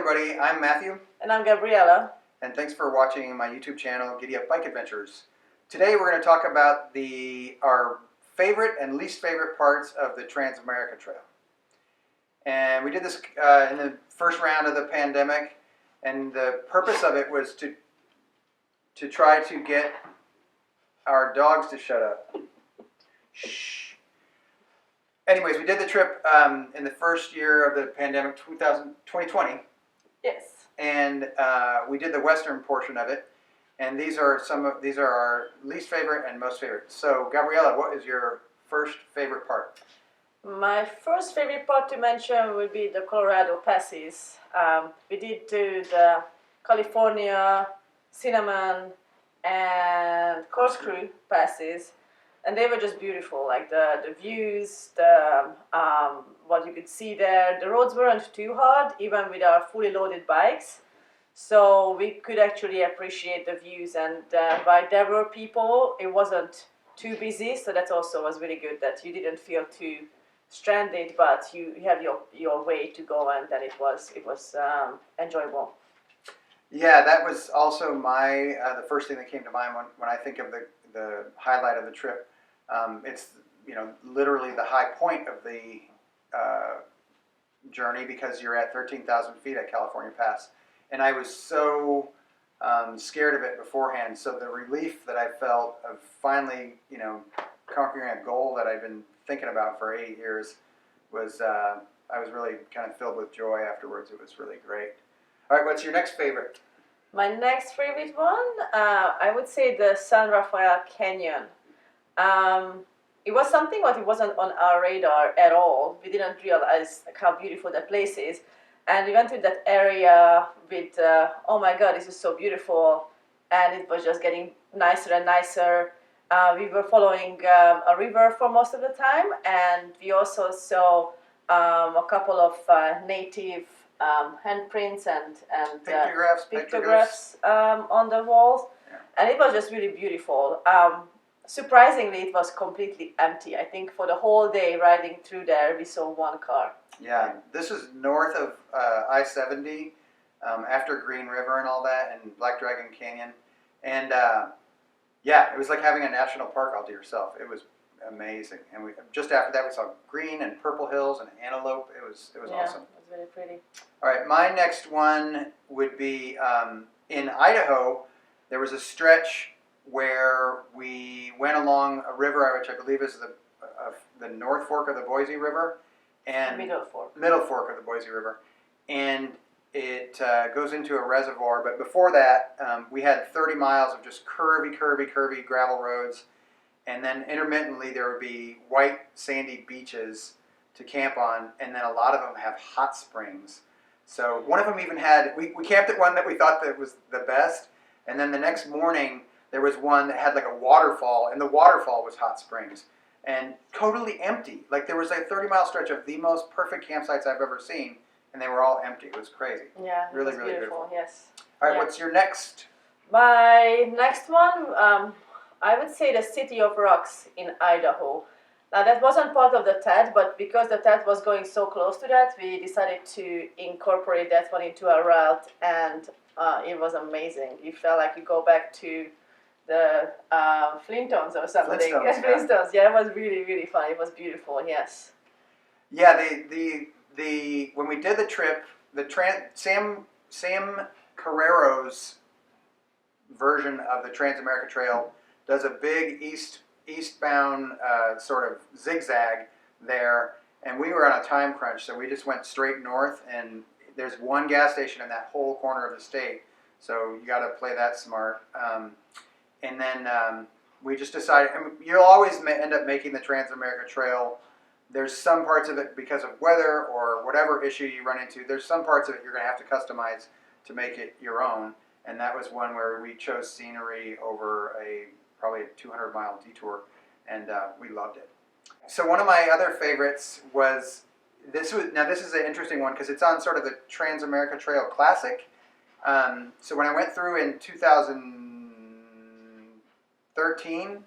everybody, I'm Matthew. And I'm Gabriella. And thanks for watching my YouTube channel, Giddy Up Bike Adventures. Today we're going to talk about our favorite and least favorite parts of the Trans-America Trail. And we did this in the first round of the pandemic, and the purpose of it was to try to get our dogs to shut up. Shh. Anyways, we did the trip in the first year of the pandemic, 2020. Yes. And we did the western portion of it. And these are our least favorite and most favorite. So, Gabriella, what is your first favorite part? My first favorite part to mention would be the Colorado passes. We did do the California, Cinnamon, and Corkscrew passes. And they were just beautiful, like the views, what you could see there. The roads weren't too hard, even with our fully loaded bikes. So we could actually appreciate the views, and while there were people, it wasn't too busy. So that also was really good, that you didn't feel too stranded, but you have your way to go, and then it was enjoyable. Yeah, that was also the first thing that came to mind when I think of the highlight of the trip. It's literally the high point of the journey, because you're at 13,000 feet at California Pass, and I was so scared of it beforehand. So the relief that I felt of finally conquering a goal that I've been thinking about for 8 years was I was really kind of filled with joy afterwards. It was really great. All right, what's your next favorite? My next favorite one, I would say the San Rafael Canyon. It was something that it wasn't on our radar at all. We didn't realize how beautiful that place is. And we went to that area with, oh my God, this is so beautiful. And it was just getting nicer and nicer. We were following a river for most of the time. And we also saw a couple of native handprints and pictographs on the walls. Yeah. And it was just really beautiful. Surprisingly, it was completely empty. I think for the whole day riding through there, we saw one car. Yeah, this is north of I-70, after Green River and all that, and Black Dragon Canyon. And yeah, it was like having a national park all to yourself. It was amazing. And just after that, we saw green and purple hills and antelope. It was awesome. Yeah, it was really pretty. All right, my next one would be in Idaho. There was a stretch where we went along a river, which I believe is the North Fork of the Boise River, and Middle Fork of the Boise River, and it goes into a reservoir. But before that, we had 30 miles of just curvy gravel roads, and then intermittently there would be white sandy beaches to camp on, and then a lot of them have hot springs. So one of them even had, we camped at one that we thought that was the best, and then the next morning there was one that had like a waterfall, and the waterfall was hot springs, and totally empty. Like there was a 30-mile stretch of the most perfect campsites I've ever seen, and they were all empty. It was crazy. Yeah, really beautiful. Yes. All right, What's your next? My next one, I would say the City of Rocks in Idaho. Now that wasn't part of the TED, but because the TED was going so close to that, we decided to incorporate that one into our route, and it was amazing. You felt like you go back to the Flintstones or something. Flintstones, yeah, it was really fun. It was beautiful, yes. Yeah, when we did the trip, Sam Carrero's version of the Trans-America Trail does a big eastbound sort of zigzag there, and we were on a time crunch, so we just went straight north, and there's one gas station in that whole corner of the state, so you got to play that smart. And then we just decided, and you'll always end up making the Trans-America Trail. There's some parts of it, because of weather or whatever issue you run into, there's some parts of it you're going to have to customize to make it your own. And that was one where we chose scenery over probably a 200-mile detour, and we loved it. So one of my other favorites was, this is an interesting one because it's on sort of the Trans-America Trail Classic. So when I went through in 2013,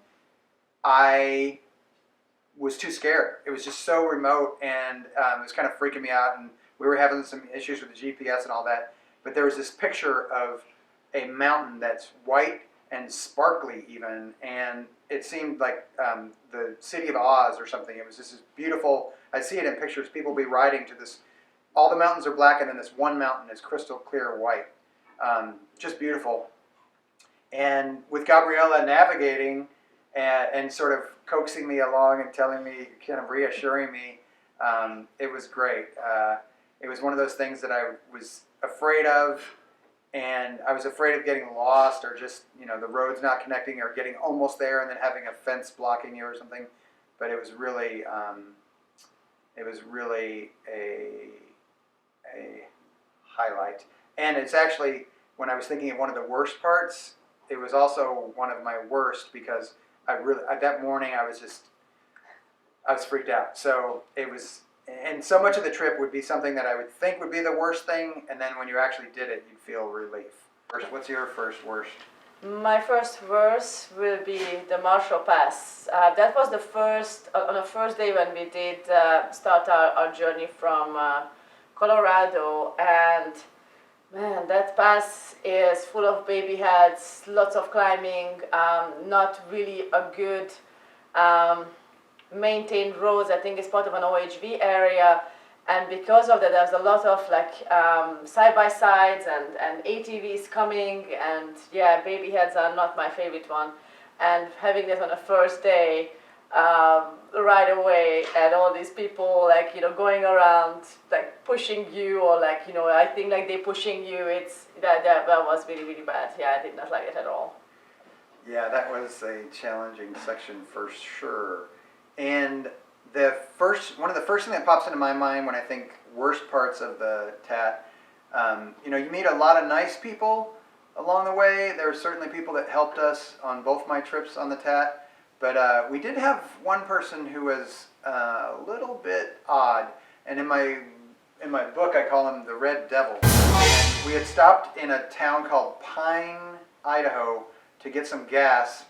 was too scared. It was just so remote, and it was kind of freaking me out. And we were having some issues with the GPS and all that. But there was this picture of a mountain that's white and sparkly even, and it seemed like the city of Oz or something. It was just this beautiful. I see it in pictures. People be riding to this. All the mountains are black, and then this one mountain is crystal clear white. Just beautiful. And with Gabriella navigating and sort of coaxing me along and telling me, kind of reassuring me, it was great. It was one of those things that I was afraid of, and I was afraid of getting lost or just, the roads not connecting or getting almost there and then having a fence blocking you or something. But it was really a highlight. And it's actually, when I was thinking of one of the worst parts, it was also one of my worst because that morning I was freaked out. So it was, and so much of the trip would be something that I would think would be the worst thing, and then when you actually did it, you'd feel relief. What's your first worst? My first worst will be the Marshall Pass. That was on the first day when we did start our journey from Colorado, and man, that pass is full of baby heads, lots of climbing, not really a good maintained roads. I think it's part of an OHV area, and because of that there's a lot of side-by-sides and ATVs coming, and yeah, baby heads are not my favorite one. And having this on the first day, right away, and all these people going around pushing you, or I think they pushing you, that was really, really bad. Yeah, I did not like it at all. Yeah, that was a challenging section for sure. And one of the first thing that pops into my mind when I think worst parts of the TAT, you meet a lot of nice people along the way. There were certainly people that helped us on both my trips on the TAT, but we did have one person who was a little bit odd, and in my book I call him the Red Devil. And we had stopped in a town called Pine, Idaho to get some gas,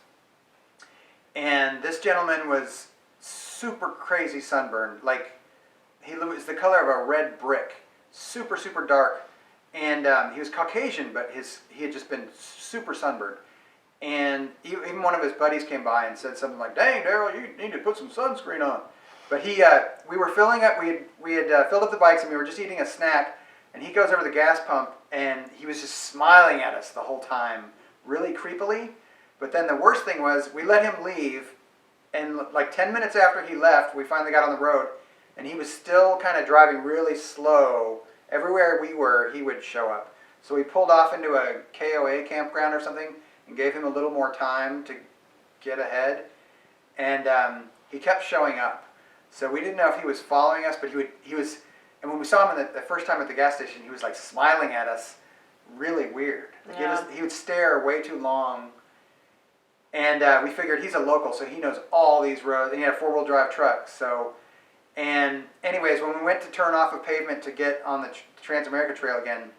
and this gentleman was super crazy sunburned. He was the color of a red brick, super, super dark. And he was Caucasian, but he had just been super sunburned. And even one of his buddies came by and said something like, "Dang, Daryl, you need to put some sunscreen on." But we were filling up, we had filled up the bikes, and we were just eating a snack. And he goes over to the gas pump, and he was just smiling at us the whole time, really creepily. But then the worst thing was, we let him leave, and 10 minutes after he left, we finally got on the road, and he was still kind of driving really slow. Everywhere we were, he would show up. So we pulled off into a KOA campground or something and gave him a little more time to get ahead. And he kept showing up. So we didn't know if he was following us, but he was, and when we saw him the first time at the gas station, he was smiling at us, really weird. Yeah. He would stare way too long. And we figured he's a local, so he knows all these roads. And he had a four-wheel drive truck. And anyways, when we went to turn off of pavement to get on the Trans-America Trail again,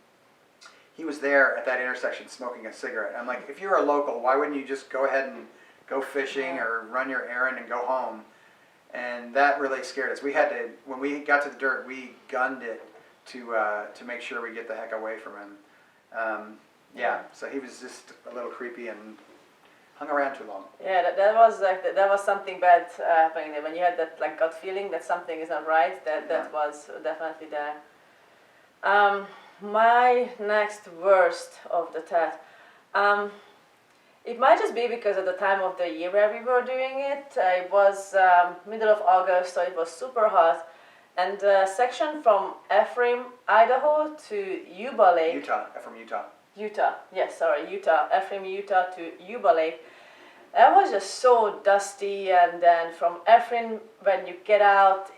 he was there at that intersection smoking a cigarette. I'm like, if you're a local, why wouldn't you just go ahead and go fishing or run your errand and go home? And that really scared us. We had to, when we got to the dirt, we gunned it to make sure we get the heck away from him. So he was just a little creepy and hung around too long. Yeah, that was something bad happening there. When you had that gut feeling that something is not right, that was definitely there. My next worst of the TAT, it might just be because of the time of the year where we were doing it. It was middle of August, so it was super hot, and the section from Ephraim, Idaho to Yuba Lake. Utah, Ephraim, Utah to Yuba Lake. That was just so dusty, and then from Ephraim, when you get out,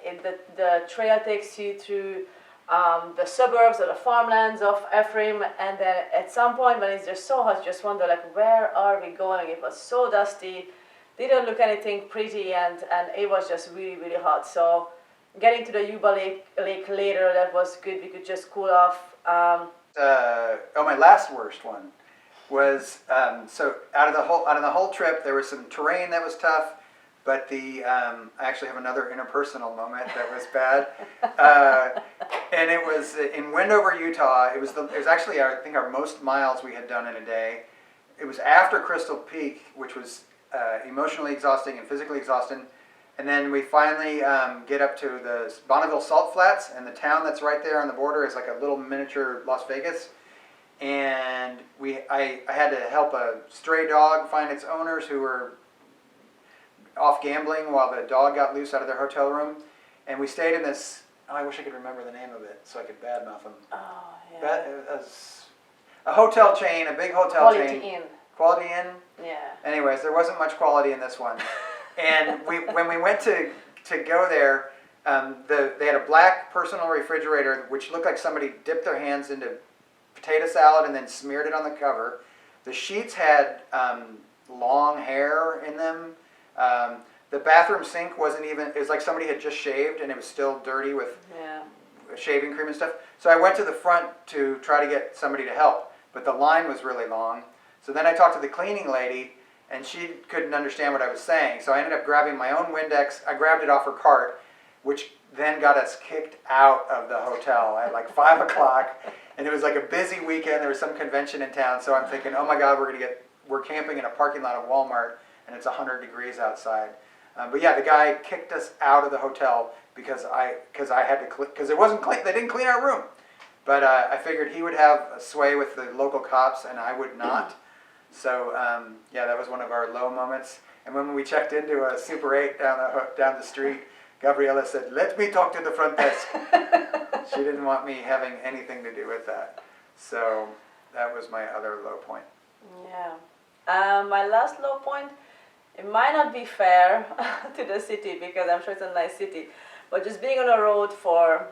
the trail takes you through the suburbs or the farmlands of Ephraim, and then at some point when it's just so hot, you just wonder where are we going? It was so dusty, didn't look anything pretty, and it was just really, really hot. So getting to the Yuba Lake later, that was good. We could just cool off. My last worst one was so out of the whole trip, there was some terrain that was tough. But I actually have another interpersonal moment that was bad, and it was in Wendover, Utah. It was actually I think our most miles we had done in a day. It was after Crystal Peak, which was emotionally exhausting and physically exhausting. And then we finally get up to the Bonneville Salt Flats, and the town that's right there on the border is like a little miniature Las Vegas. And I had to help a stray dog find its owners who were off gambling while the dog got loose out of their hotel room. And we stayed in this, I wish I could remember the name of it so I could badmouth them. Oh, yeah. A hotel chain, a big hotel chain. Quality Inn. Quality Inn? Yeah. Anyways, there wasn't much quality in this one. And when we went to go there, they had a black personal refrigerator which looked like somebody dipped their hands into potato salad and then smeared it on the cover. The sheets had long hair in them. The bathroom sink wasn't even, it was like somebody had just shaved and it was still dirty with shaving cream and stuff. So I went to the front to try to get somebody to help, but the line was really long. So then I talked to the cleaning lady, and she couldn't understand what I was saying. So I ended up grabbing my own Windex. I grabbed it off her cart, which then got us kicked out of the hotel at like 5 o'clock. And it was like a busy weekend. There was some convention in town. So I'm thinking, oh my God, we're camping in a parking lot of Walmart, and it's 100 degrees outside. But yeah, the guy kicked us out of the hotel because I had to because it wasn't clean. They didn't clean our room. But I figured he would have a sway with the local cops, and I would not. So yeah, that was one of our low moments. And when we checked into a Super 8 down the street, Gabriella said, "Let me talk to the front desk." She didn't want me having anything to do with that. So that was my other low point. Yeah. My last low point, it might not be fair to the city because I'm sure it's a nice city, but just being on a road for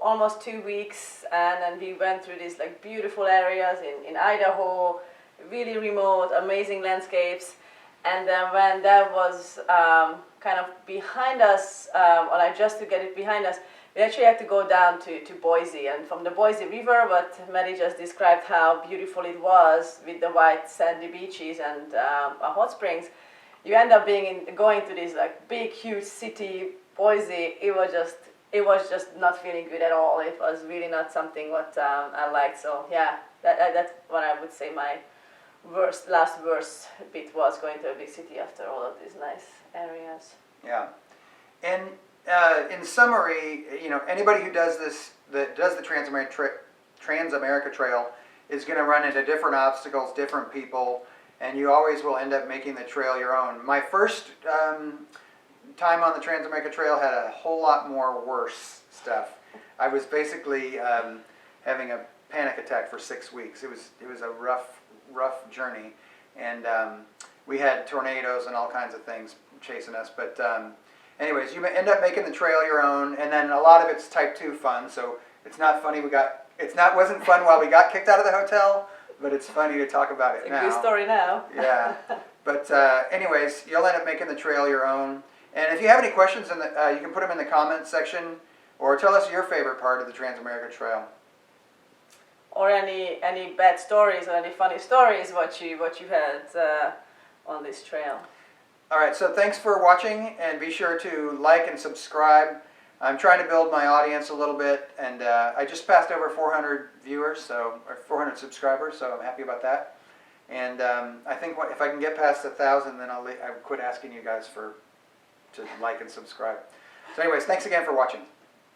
almost 2 weeks, and then we went through these like beautiful areas in Idaho, really remote, amazing landscapes. And then when that was kind of behind us, or like just to get it behind us, we actually had to go down to Boise. And from the Boise River, what Maddie just described how beautiful it was with the white sandy beaches and hot springs, you end up going to this like big, huge city, Boise. It was just not feeling good at all. It was really not something what I liked. So yeah, that's what I would say my last worst bit was, going to a big city after all of these nice areas. Yeah, and in summary, anybody who does the Trans-America Trail is going to run into different obstacles, different people, and you always will end up making the trail your own. My first time on the Trans-America Trail had a whole lot more worse stuff. I was basically having a panic attack for 6 weeks. It was a rough journey, and we had tornadoes and all kinds of things chasing us. But anyways, you end up making the trail your own, and then a lot of it's type 2 fun. So it's not funny. Wasn't fun while we got kicked out of the hotel, but it's funny to talk about it now. It's a good story now. Yeah, but anyways, you'll end up making the trail your own. And if you have any questions, you can put them in the comments section, or tell us your favorite part of the Trans-America Trail. Or any bad stories or any funny stories what you had on this trail. All right, so thanks for watching, and be sure to like and subscribe. I'm trying to build my audience a little bit, and I just passed over 400 viewers, or 400 subscribers, so I'm happy about that. And I think if I can get past 1,000, then I'll quit asking you guys to like and subscribe. So anyways, thanks again for watching.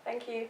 Thank you.